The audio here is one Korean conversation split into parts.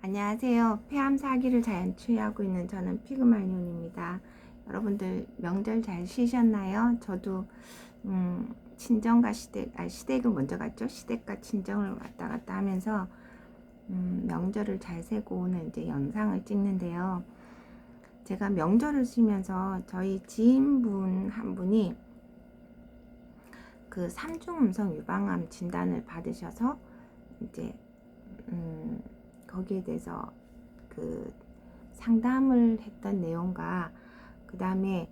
안녕하세요. 폐암 사기를 자연치유하고 있는 저는 피그말리온입니다. 여러분들 명절 잘 쉬셨나요? 저도 친정과 시댁을 먼저 갔죠. 시댁과 친정을 왔다 갔다 하면서 명절을 잘 세고 오늘 이제 영상을 찍는데요. 제가 명절을 쉬면서 저희 지인분 한 분이 그 삼중음성 유방암 진단을 받으셔서 이제 거기에 대해서 그 상담을 했던 내용과 그 다음에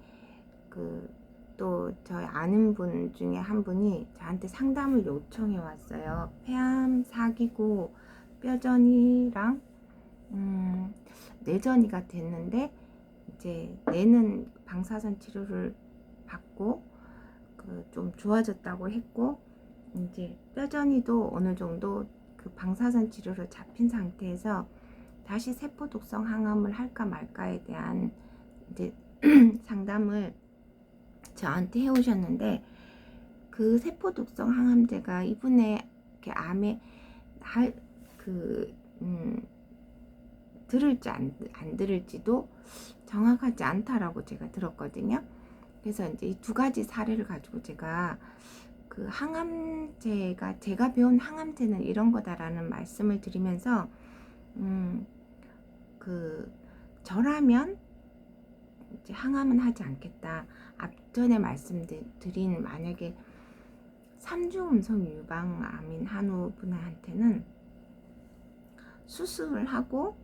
그 또 저희 아는 분 중에 한 분이 저한테 상담을 요청해 왔어요. 폐암 사기고 뼈전이랑 뇌전이가 됐는데 이제 뇌는 방사선 치료를 받고 좀 좋아졌다고 했고 이제 뼈전이도 어느 정도 그 방사선 치료로 잡힌 상태에서 다시 세포 독성 항암을 할까 말까에 대한 이제 상담을 저한테 해오셨는데 그 세포 독성 항암제가 이분의 암에 들을지 안 들을지도 정확하지 않다라고 제가 들었거든요. 그래서 이제 이 두 가지 사례를 가지고 제가 그 항암제가 제가 배운 항암제는 이런 거다라는 말씀을 드리면서 저라면 이제 항암은 하지 않겠다. 앞전에 말씀드린 만약에 삼중음성 유방암인 한우 분한테는 수술을 하고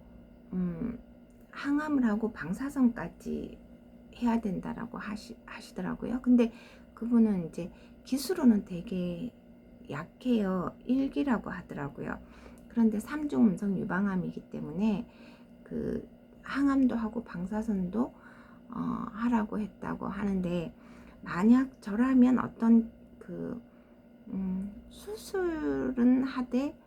항암을 하고 방사선까지 해야 된다라고 하시더라고요. 근데 그분은 이제 기수로는 되게 약해요. 1기라고 하더라고요. 그런데 삼중음성 유방암이기 때문에 그 항암도 하고 방사선도 하라고 했다고 하는데, 만약 저라면 어떤 수술은 하되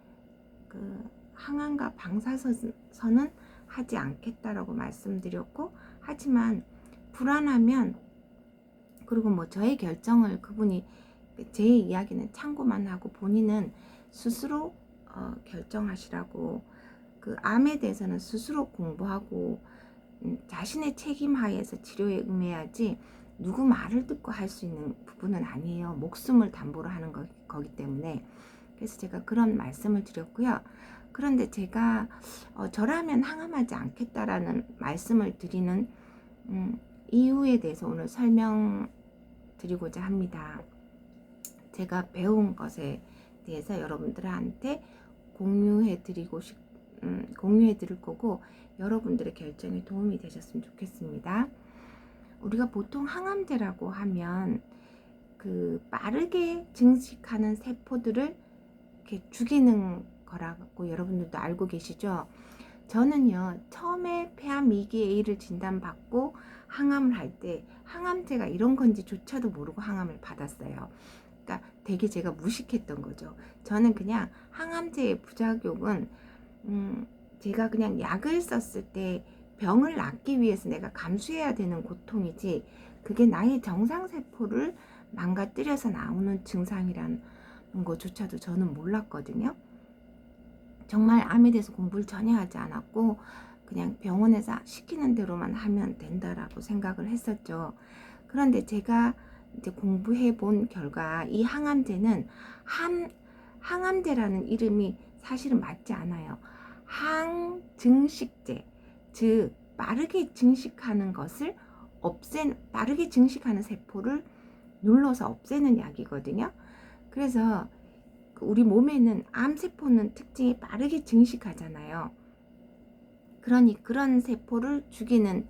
그 항암과 방사선은 하지 않겠다라고 말씀드렸고, 하지만 불안하면, 그리고 뭐 저의 결정을 그분이 제 이야기는 참고만 하고 본인은 스스로 결정하시라고, 그 암에 대해서는 스스로 공부하고 자신의 책임 하에서 치료에 응해야지 누구 말을 듣고 할 수 있는 부분은 아니에요. 목숨을 담보로 하는 거기 때문에. 그래서 제가 그런 말씀을 드렸고요. 그런데 제가 저라면 항암하지 않겠다라는 말씀을 드리는 이유에 대해서 오늘 설명드리고자 합니다. 제가 배운 것에 대해서 여러분들한테 공유해 드릴 거고, 여러분들의 결정에 도움이 되셨으면 좋겠습니다. 우리가 보통 항암제라고 하면 그 빠르게 증식하는 세포들을 이렇게 죽이는 거라고 여러분들도 알고 계시죠? 저는요, 처음에 폐암 2기 A를 진단받고 항암을 할 때 항암제가 이런 건지조차도 모르고 항암을 받았어요. 그러니까 되게 제가 무식했던 거죠. 저는 그냥 항암제의 부작용은 제가 그냥 약을 썼을 때 병을 낫기 위해서 내가 감수해야 되는 고통이지, 그게 나의 정상세포를 망가뜨려서 나오는 증상이라는 것조차도 저는 몰랐거든요. 정말 암에 대해서 공부를 전혀 하지 않았고 그냥 병원에서 시키는 대로만 하면 된다라고 생각을 했었죠. 그런데 제가 이제 공부해 본 결과 이 항암제는 항암제라는 이름이 사실은 맞지 않아요. 항증식제, 즉 빠르게 증식하는 것을 빠르게 증식하는 세포를 눌러서 없애는 약이거든요. 그래서 우리 몸에는 암세포는 특징이 빠르게 증식하잖아요. 그러니 그런 세포를 죽이는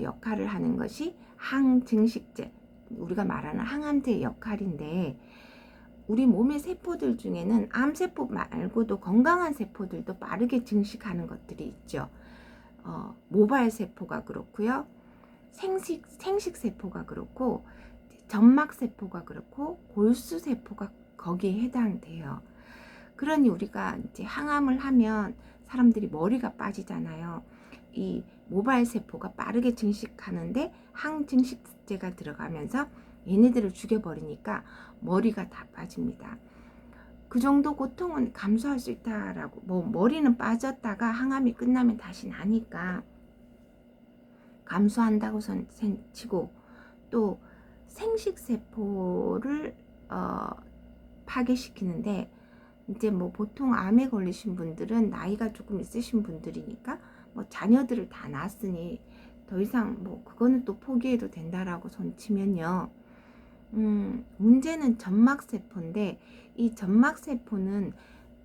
역할을 하는 것이 항증식제, 우리가 말하는 항암제의 역할인데, 우리 몸의 세포들 중에는 암세포 말고도 건강한 세포들도 빠르게 증식하는 것들이 있죠. 모발세포가 그렇고요. 생식세포가 그렇고, 점막세포가 그렇고, 골수세포가 거기에 해당돼요. 그러니 우리가 이제 항암을 하면 사람들이 머리가 빠지잖아요. 이 모발세포가 빠르게 증식하는데 항증식제가 들어가면서 얘네들을 죽여버리니까 머리가 다 빠집니다. 그 정도 고통은 감수할 수 있다라고, 뭐 머리는 빠졌다가 항암이 끝나면 다시 나니까 감수한다고 치고, 또 생식세포를 파괴시키는데, 이제 뭐 보통 암에 걸리신 분들은 나이가 조금 있으신 분들이니까 뭐 자녀들을 다 낳았으니 더 이상 뭐 그거는 또 포기해도 된다라고 손치면요. 문제는 점막세포인데, 이 점막세포는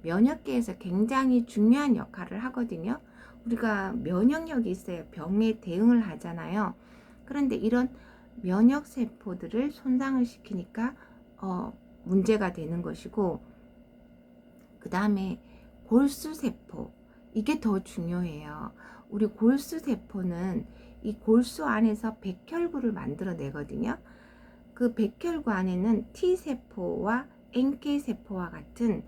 면역계에서 굉장히 중요한 역할을 하거든요. 우리가 면역력이 있어야 병에 대응을 하잖아요. 그런데 이런 면역세포들을 손상을 시키니까 문제가 되는 것이고, 그 다음에 골수세포, 이게 더 중요해요. 우리 골수세포는 이 골수 안에서 백혈구를 만들어내거든요. 그 백혈구 안에는 T세포와 NK세포와 같은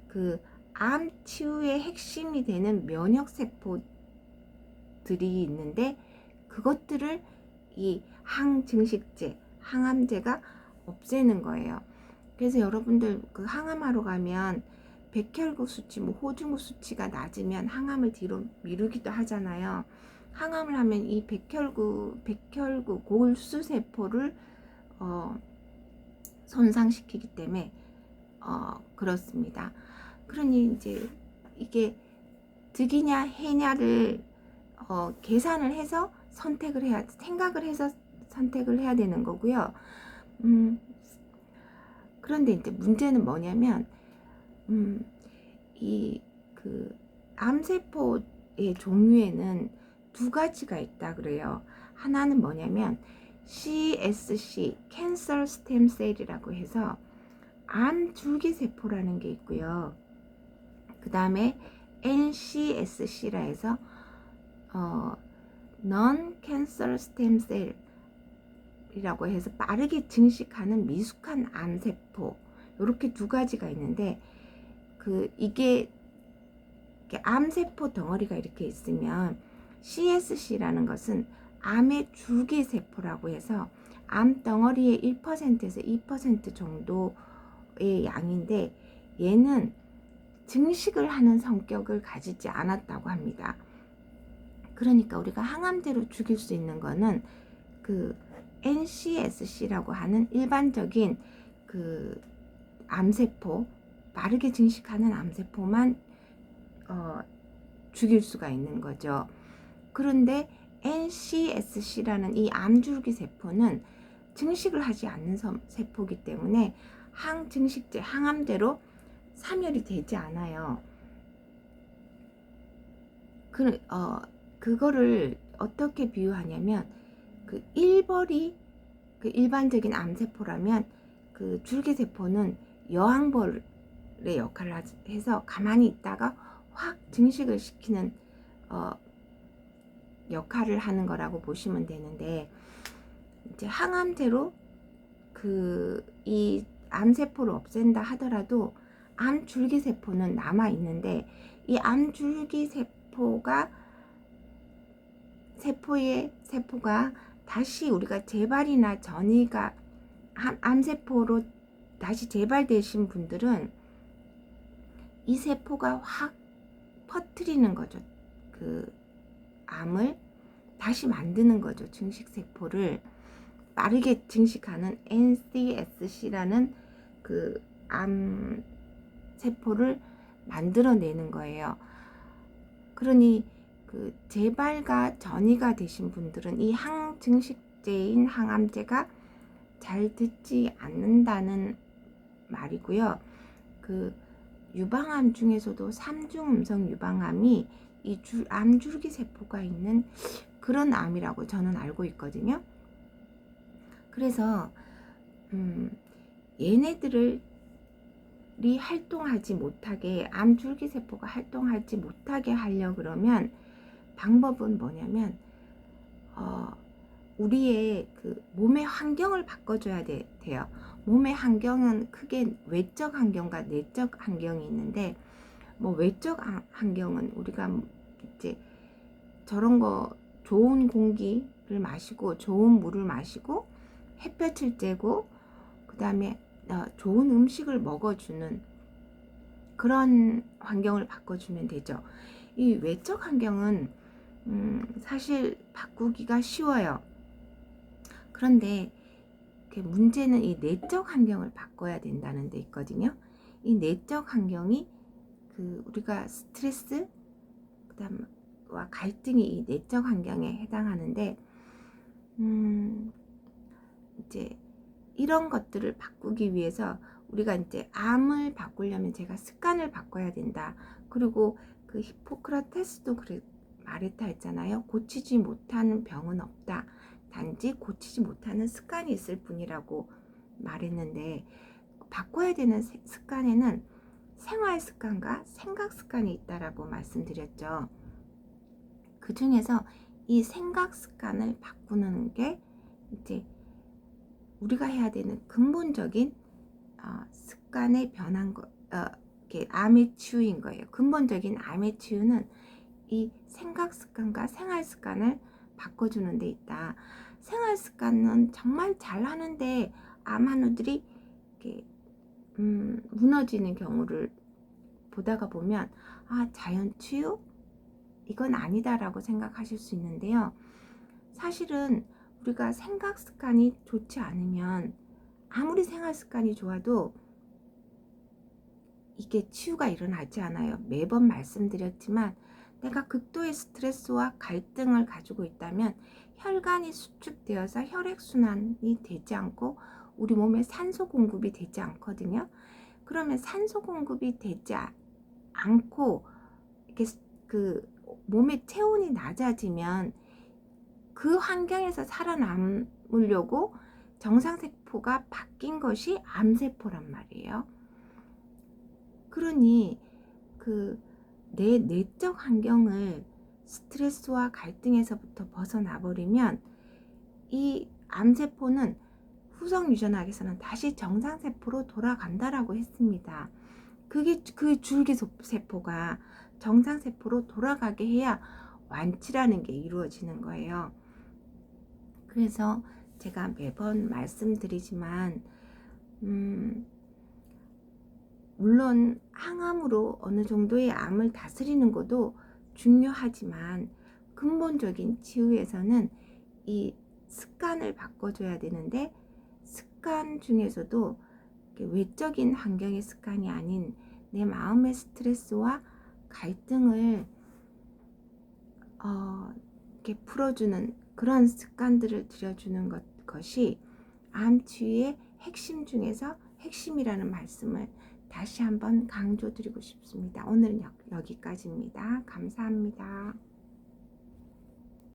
그 암 치유의 핵심이 되는 면역세포들이 있는데, 그것들을 이 항증식제, 항암제가 없애는 거예요. 그래서 여러분들 그 항암하러 가면 백혈구 수치, 뭐 호중구 수치가 낮으면 항암을 뒤로 미루기도 하잖아요. 항암을 하면 이 백혈구 골수세포를 손상시키기 때문에 그렇습니다. 그러니 이제 이게 득이냐 해냐를 계산을 해서 생각을 해서 선택을 해야 되는 거고요. 그런데 이제 문제는 뭐냐면, 이 그 암세포의 종류에는 두 가지가 있다 그래요. 하나는 뭐냐면 CSC, 캔서 스템 셀이라고 해서 암 줄기세포라는 게 있고요. 그 다음에 NCSC라 해서 Non Cancer Stem Cell이라고 해서 빠르게 증식하는 미숙한 암세포, 이렇게 두 가지가 있는데, 이게 암세포 덩어리가 이렇게 있으면 CSC라는 것은 암의 줄기세포라고 해서 암 덩어리의 1%에서 2% 정도의 양인데, 얘는 증식을 하는 성격을 가지지 않았다고 합니다. 그러니까 우리가 항암제로 죽일 수 있는 거는 그 NCSC라고 하는 일반적인 그 암세포, 빠르게 증식하는 암세포만 죽일 수가 있는 거죠. 그런데 NCSC라는 이 암줄기 세포는 증식을 하지 않는 세포이기 때문에 항증식제, 항암제로 사멸이 되지 않아요. 그거를 어떻게 비유하냐면, 그 일반적인 암세포라면 그 줄기세포는 여왕벌의 역할을 해서 가만히 있다가 확 증식을 시키는 역할을 하는 거라고 보시면 되는데, 이제 항암제로 이 암세포를 없앤다 하더라도 암줄기세포는 남아 있는데, 이 암줄기세포가 다시 우리가 재발이나 전이가 암세포로 다시 재발되신 분들은 이 세포가 확 퍼뜨리는 거죠. 그 암을 다시 만드는 거죠. 증식세포를 빠르게 증식하는 NCSC라는 그 암세포를 만들어내는 거예요. 그러니 그 재발과 전이가 되신 분들은 이 항증식제인 항암제가 잘 듣지 않는다는 말이고요. 그 유방암 중에서도 3중 음성 유방암이 이 암줄기 세포가 있는 그런 암이라고 저는 알고 있거든요. 그래서 얘네들이 활동하지 못하게, 암줄기 세포가 활동하지 못하게 하려 그러면 방법은 뭐냐면 우리의 그 몸의 환경을 바꿔줘야 돼요. 몸의 환경은 크게 외적 환경과 내적 환경이 있는데, 뭐 외적 환경은 우리가 이제 저런 거 좋은 공기를 마시고 좋은 물을 마시고 햇볕을 쬐고, 그 다음에 좋은 음식을 먹어주는 그런 환경을 바꿔주면 되죠. 이 외적 환경은 사실 바꾸기가 쉬워요. 그런데 문제는 이 내적 환경을 바꿔야 된다는 데 있거든요. 이 내적 환경이 우리가 스트레스, 그다음과 갈등이 이 내적 환경에 해당하는데, 이제 이런 것들을 바꾸기 위해서 우리가 이제 암을 바꾸려면 제가 습관을 바꿔야 된다. 그리고 그 히포크라테스도 그래 말했다 했잖아요. 고치지 못하는 병은 없다. 단지 고치지 못하는 습관이 있을 뿐이라고 말했는데, 바꿔야 되는 습관에는 생활 습관과 생각 습관이 있다라고 말씀드렸죠. 그 중에서 이 생각 습관을 바꾸는 게 이제 우리가 해야 되는 근본적인 습관의 변한 거, 암의 치유인 거예요. 근본적인 암의 치유는 이 생각 습관과 생활 습관을 바꿔주는 데 있다. 생활 습관은 정말 잘 하는데 암 환우들이 이렇게 무너지는 경우를 보다가 보면 자연 치유? 이건 아니다라고 생각하실 수 있는데요. 사실은 우리가 생각 습관이 좋지 않으면 아무리 생활 습관이 좋아도 이게 치유가 일어나지 않아요. 매번 말씀드렸지만 내가 극도의 스트레스와 갈등을 가지고 있다면 혈관이 수축되어서 혈액순환이 되지 않고 우리 몸에 산소 공급이 되지 않거든요. 그러면 산소 공급이 되지 않고 이렇게 몸의 체온이 낮아지면 그 환경에서 살아남으려고 정상세포가 바뀐 것이 암세포란 말이에요. 그러니 내 내적 환경을 스트레스와 갈등에서부터 벗어나 버리면 이 암세포는 후성 유전학에서는 다시 정상세포로 돌아간다라고 했습니다. 그게 그 줄기세포가 정상세포로 돌아가게 해야 완치라는 게 이루어지는 거예요. 그래서 제가 매번 말씀드리지만 물론 항암으로 어느 정도의 암을 다스리는 것도 중요하지만 근본적인 치유에서는 이 습관을 바꿔줘야 되는데, 습관 중에서도 외적인 환경의 습관이 아닌 내 마음의 스트레스와 갈등을 이렇게 풀어주는 그런 습관들을 들여주는 것이 암 치유의 핵심 중에서 핵심이라는 말씀을 다시 한번 강조드리고 싶습니다. 오늘은 여기까지입니다. 감사합니다.